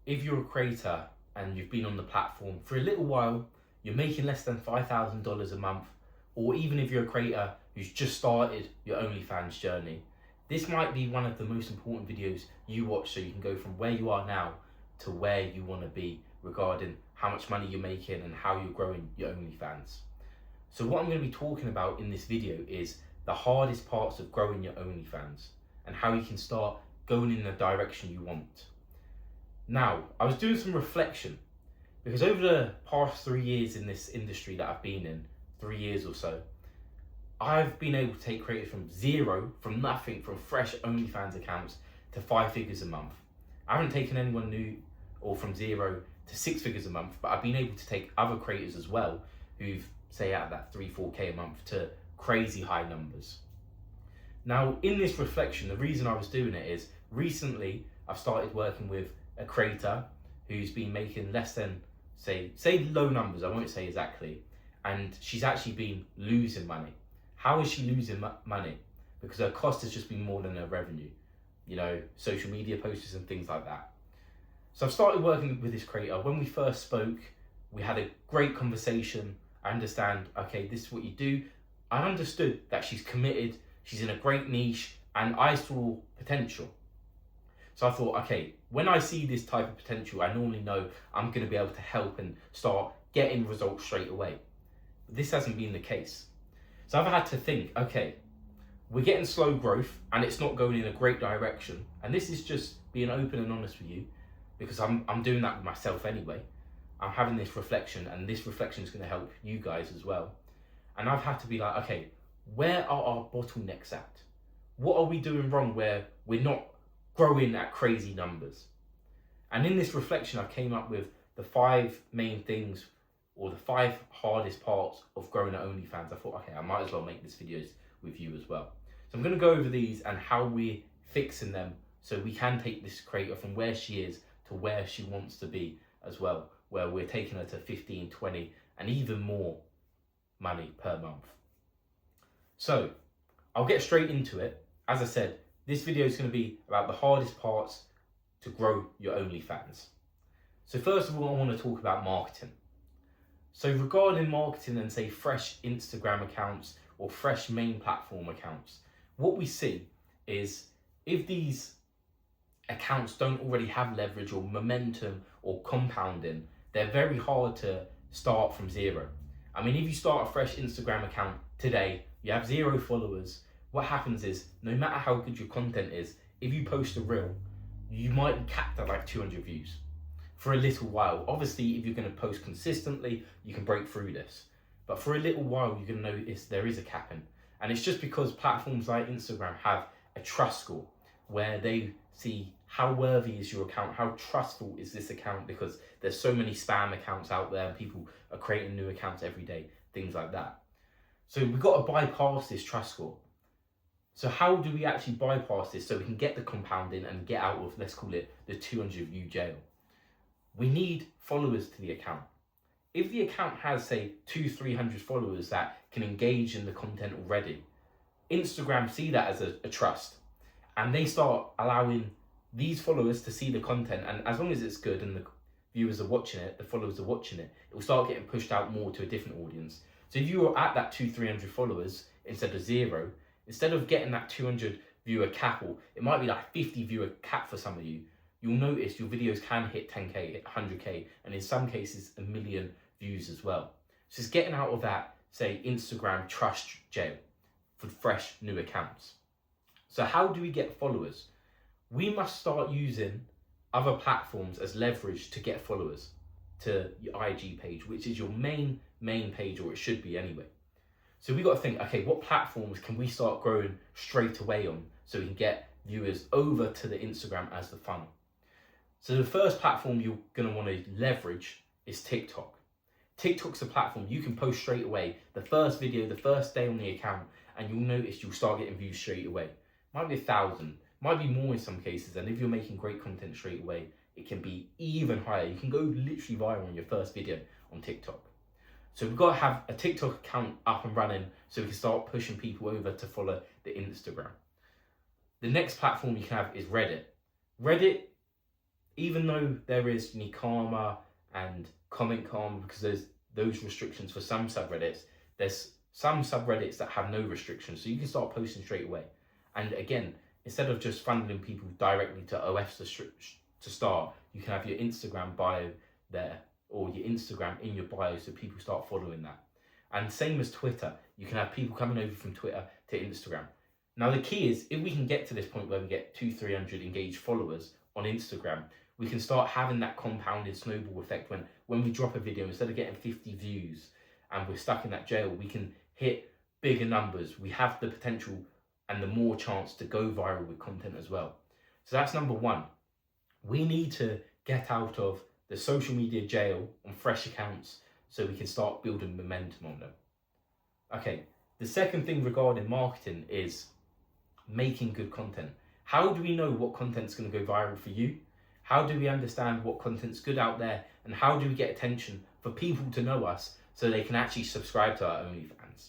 if you're a creator and you've been on the platform for a little while, you're making less than $5,000 a month, or even if you're a creator who's just started your OnlyFans journey, this might be one of the most important videos you watch so you can go from where you are now to where you want to be regarding how much money you're making and how you're growing your OnlyFans. So what I'm going to be talking about in this video is the hardest parts of growing your OnlyFans and how you can start going in the direction you want. Now, I was doing some reflection because over the past 3 years in this industry that I've been in, 3 years or so, I've been able to take creators from zero, from nothing, from fresh OnlyFans accounts to 5 figures a month. I haven't taken anyone new or from zero to 6 figures a month, but I've been able to take other creators as well who've, say, out of that 3-4K a month to crazy high numbers. Now, in this reflection, the reason I was doing it is recently I've started working with a creator who's been making less than, say low numbers, I won't say exactly, and she's actually been losing money. How is she losing money? Because her cost has just been more than her revenue, social media posters and things like that. So I've started working with this creator. When we first spoke, we had a great conversation. I understand, okay, this is what you do. I understood that she's committed, she's in a great niche, and I saw potential. So I thought, okay, when I see this type of potential, I normally know I'm going to be able to help and start getting results straight away. But this hasn't been the case. So I've had to think, okay, we're getting slow growth and it's not going in a great direction. And this is just being open and honest with you because I'm doing that with myself anyway. I'm having this reflection and this reflection is going to help you guys as well. And I've had to be like, okay, where are our bottlenecks at? What are we doing wrong where we're not growing at crazy numbers? And in this reflection, I came up with the 5 main things or the 5 hardest parts of growing at OnlyFans. I thought, okay, I might as well make this videos with you as well. So I'm going to go over these and how we're fixing them so we can take this creator from where she is to where she wants to be as well, where we're taking her to 15, 20 and even more money per month. So I'll get straight into it. As I said, this video is going to be about the hardest parts to grow your OnlyFans. So first of all, I want to talk about marketing. So regarding marketing and say fresh Instagram accounts or fresh main platform accounts, what we see is if these accounts don't already have leverage or momentum or compounding, they're very hard to start from zero. I mean, if you start a fresh Instagram account today, you have 0 followers, what happens is no matter how good your content is, if you post a reel, you might be capped at like 200 views for a little while. Obviously, if you're going to post consistently, you can break through this. But for a little while, you're going to notice there is a capping. And it's just because platforms like Instagram have a trust score where they see how worthy is your account, how trustful is this account, because there's so many spam accounts out there and people are creating new accounts every day, things like that. So we've got to bypass this trust score. So how do we actually bypass this so we can get the compounding and get out of, let's call it, the 200 view jail? We need followers to the account. If the account has, say, 200-300 followers that can engage in the content already, Instagram see that as a trust, and they start allowing these followers to see the content, and as long as it's good and the viewers are watching it, the followers are watching it, it will start getting pushed out more to a different audience. So if you are at that 200-300 followers instead of 0, instead of getting that 200 viewer cap, or it might be like 50 viewer cap for some of you, you'll notice your videos can hit 10K, hit 100K, and in some cases, 1 million views as well. So it's getting out of that, say, Instagram trust jail for fresh new accounts. So how do we get followers? We must start using other platforms as leverage to get followers to your IG page, which is your main page, or it should be anyway. So we got to think, okay, what platforms can we start growing straight away on so we can get viewers over to the Instagram as the funnel? So the first platform you're going to want to leverage is TikTok. TikTok's a platform you can post straight away, the first video, the first day on the account, and you'll notice you'll start getting views straight away. Might be 1,000, might be more in some cases, and if you're making great content straight away, it can be even higher. You can go literally viral on your first video on TikTok. So we've got to have a TikTok account up and running so we can start pushing people over to follow the Instagram. The next platform you can have is Reddit. Reddit even though there is karma and comment karma, because there's those restrictions for some subreddits, there's some subreddits that have no restrictions, so you can start posting straight away. And again, instead of just funneling people directly to OFs to start, you can have your Instagram bio there, or your Instagram in your bio, so people start following that. And same as Twitter, you can have people coming over from Twitter to Instagram. Now the key is, if we can get to this point where we get 200-300 engaged followers on Instagram, we can start having that compounded snowball effect when we drop a video, instead of getting 50 views and we're stuck in that jail, we can hit bigger numbers. We have the potential and the more chance to go viral with content as well. So that's number one. We need to get out of the social media jail on fresh accounts so we can start building momentum on them. Okay, the second thing regarding marketing is making good content. How do we know what content's going to go viral for you? How do we understand what content's good out there? And how do we get attention for people to know us so they can actually subscribe to our OnlyFans?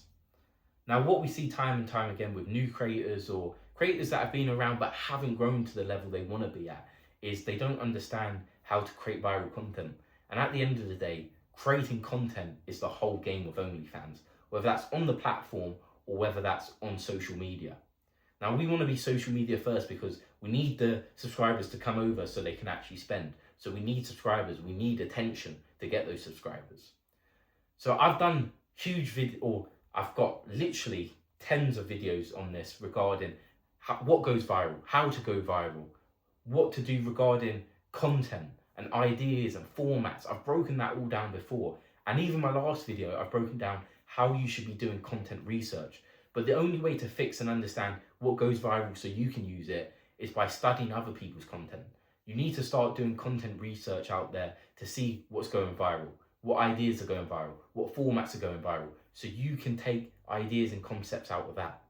Now, what we see time and time again with new creators or creators that have been around but haven't grown to the level they want to be at is they don't understand how to create viral content. And at the end of the day, creating content is the whole game of OnlyFans, whether that's on the platform or whether that's on social media. Now, we want to be social media first because we need the subscribers to come over so they can actually spend. So we need subscribers, we need attention to get those subscribers. So I've done I've got literally tens of videos on this regarding what goes viral, how to go viral, what to do regarding content and ideas and formats. I've broken that all down before. And even my last video, I've broken down how you should be doing content research. But the only way to fix and understand what goes viral so you can use it is by studying other people's content. You need to start doing content research out there to see what's going viral, what ideas are going viral, what formats are going viral, so you can take ideas and concepts out of that.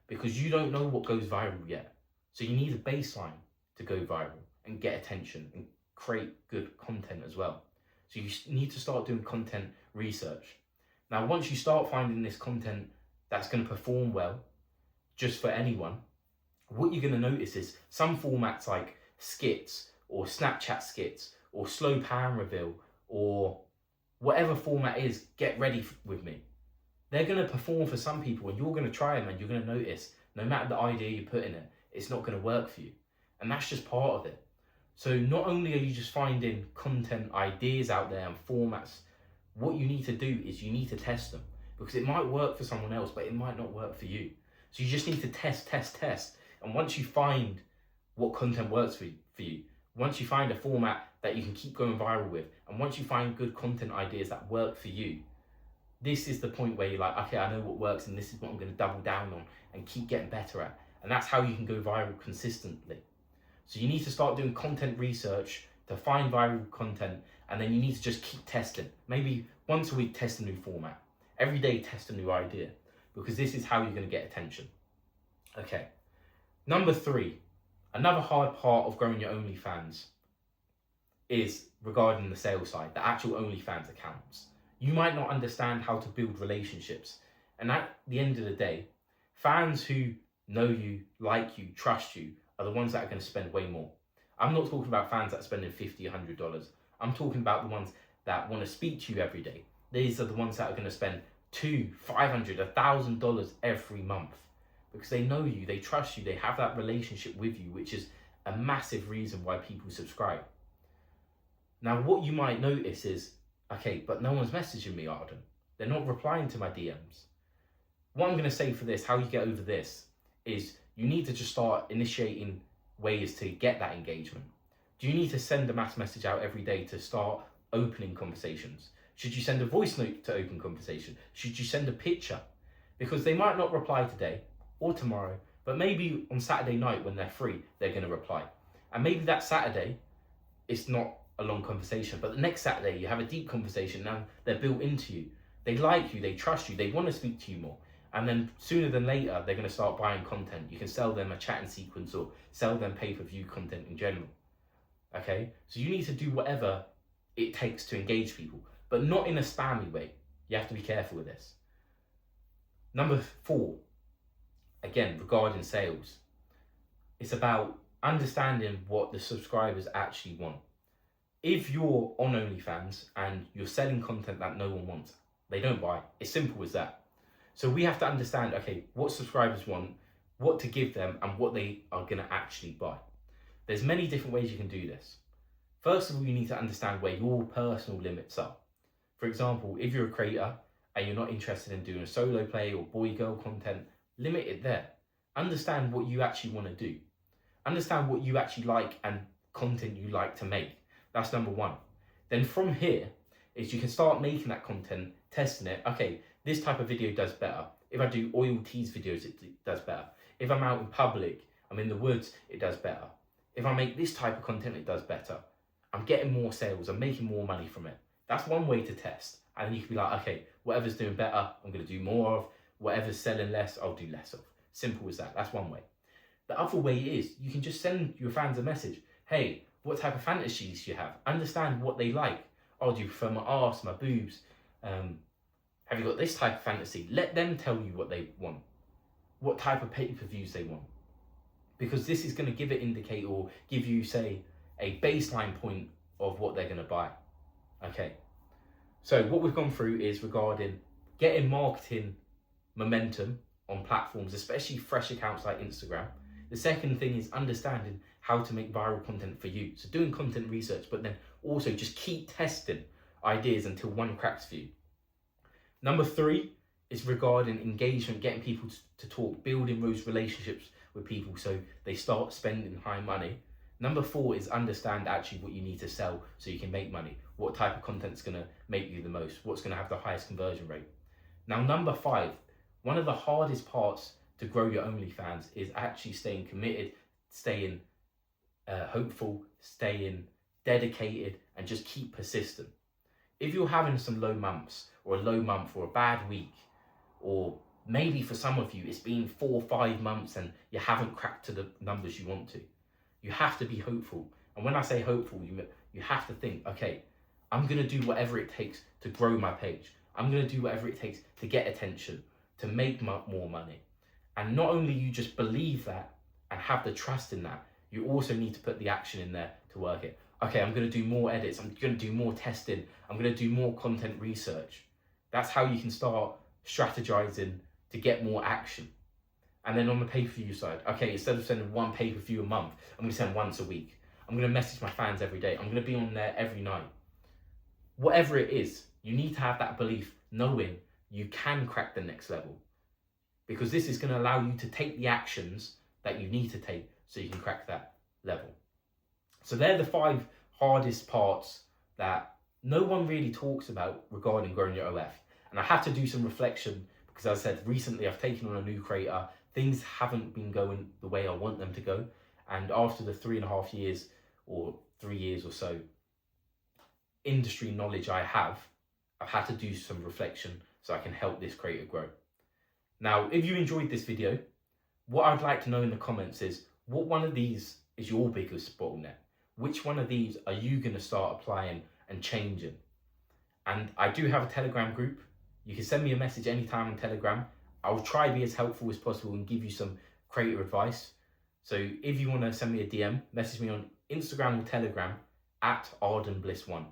Because you don't know what goes viral yet. So you need a baseline to go viral and get attention and create good content as well. So you need to start doing content research. Now, once you start finding this content that's going to perform well, just for anyone, what you're going to notice is some formats like skits or Snapchat skits or slow pan reveal or whatever format is, get ready with me. They're going to perform for some people and you're going to try them and you're going to notice no matter the idea you put in it, it's not going to work for you. And that's just part of it. So not only are you just finding content ideas out there and formats, what you need to do is you need to test them, because it might work for someone else, but it might not work for you. So you just need to test. And once you find what content works for you, once you find a format that you can keep going viral with, and once you find good content ideas that work for you, this is the point where you're like, okay, I know what works and this is what I'm going to double down on and keep getting better at. And that's how you can go viral consistently. So you need to start doing content research to find viral content, and then you need to just keep testing. Maybe once a week, test a new format. Every day, test a new idea, because this is how you're going to get attention. Okay. Number 3, another hard part of growing your OnlyFans is regarding the sales side, the actual OnlyFans accounts. You might not understand how to build relationships. And at the end of the day, fans who know you, like you, trust you, are the ones that are going to spend way more. I'm not talking about fans that are spending $50, $100. I'm talking about the ones that want to speak to you every day. These are the ones that are going to spend $200, $500, $1,000 every month, because they know you, they trust you, they have that relationship with you, which is a massive reason why people subscribe. Now, what you might notice is, okay, but no one's messaging me, Arden. They're not replying to my DMs. What I'm going to say for this, how you get over this, is you need to just start initiating ways to get that engagement. Do you need to send a mass message out every day to start opening conversations? Should you send a voice note to open conversation? Should you send a picture? Because they might not reply today or tomorrow, but maybe on Saturday night when they're free, they're going to reply. And maybe that Saturday, it's not a long conversation, but the next Saturday you have a deep conversation. Now they're built into you. They like you, they trust you, they want to speak to you more. And then sooner than later, they're going to start buying content. You can sell them a chatting sequence or sell them pay-per-view content in general. Okay? So you need to do whatever it takes to engage people, but not in a spammy way. You have to be careful with this. Number 4, again, regarding sales, it's about understanding what the subscribers actually want. If you're on OnlyFans and you're selling content that no one wants, they don't buy. It's simple as that. So we have to understand, okay, what subscribers want, what to give them, and what they are going to actually buy. There's many different ways you can do this. First of all, you need to understand where your personal limits are. For example, if you're a creator and you're not interested in doing a solo play or boy-girl content, limit it there. Understand what you actually want to do. Understand what you actually like and content you like to make. That's number one. Then from here is you can start making that content, testing it. Okay, this type of video does better. If I do oil tease videos, it does better. If I'm out in public, I'm in the woods, it does better. If I make this type of content, it does better. I'm getting more sales, I'm making more money from it. That's one way to test. And then you can be like, okay, whatever's doing better, I'm going to do more of. Whatever's selling less, I'll do less of. Simple as that. That's one way. The other way is you can just send your fans a message. Hey, what type of fantasies do you have? Understand what they like. Oh, do you prefer my arse, my boobs? Have you got this type of fantasy? Let them tell you what they want. What type of pay-per-views they want. Because this is going to give it indicate or give you, say, a baseline point of what they're going to buy. Okay. So what we've gone through is regarding getting marketing momentum on platforms, especially fresh accounts like Instagram. The second thing is understanding how to make viral content for you. So doing content research, but then also just keep testing ideas until one cracks for you. Number 3 is regarding engagement, getting people to talk, building those relationships with people so they start spending high money. Number 4 is understand actually what you need to sell so you can make money. What type of content's going to make you the most? What's going to have the highest conversion rate? Now, number 5, one of the hardest parts to grow your OnlyFans is actually staying committed, staying hopeful, staying dedicated, and just keep persistent. If you're having some low months or a low month or a bad week, or maybe for some of you it's been 4 or 5 months and you haven't cracked to the numbers you want to, you have to be hopeful. And when I say hopeful, you have to think, okay, I'm going to do whatever it takes to grow my page. I'm going to do whatever it takes to get attention, to make more money. And not only you just believe that and have the trust in that, you also need to put the action in there to work it. Okay, I'm going to do more edits. I'm going to do more testing. I'm going to do more content research. That's how you can start strategizing to get more action. And then on the pay-per-view side, okay, instead of sending one pay-per-view a month, I'm going to send once a week. I'm going to message my fans every day. I'm going to be on there every night. Whatever it is, you need to have that belief, knowing you can crack the next level. Because this is going to allow you to take the actions that you need to take so you can crack that level. So they're the 5 hardest parts that no one really talks about regarding growing your OF. And I had to do some reflection because, as I said, recently I've taken on a new creator. Things haven't been going the way I want them to go. And after the 3.5 years or 3 years or so industry knowledge I have, I've had to do some reflection so I can help this creator grow. Now, if you enjoyed this video, what I'd like to know in the comments is, what one of these is your biggest bottleneck? Which one of these are you going to start applying and changing? And I do have a Telegram group. You can send me a message anytime on Telegram. I'll try to be as helpful as possible and give you some creative advice. So if you want to send me a DM, message me on Instagram or Telegram at ArdenBliss1.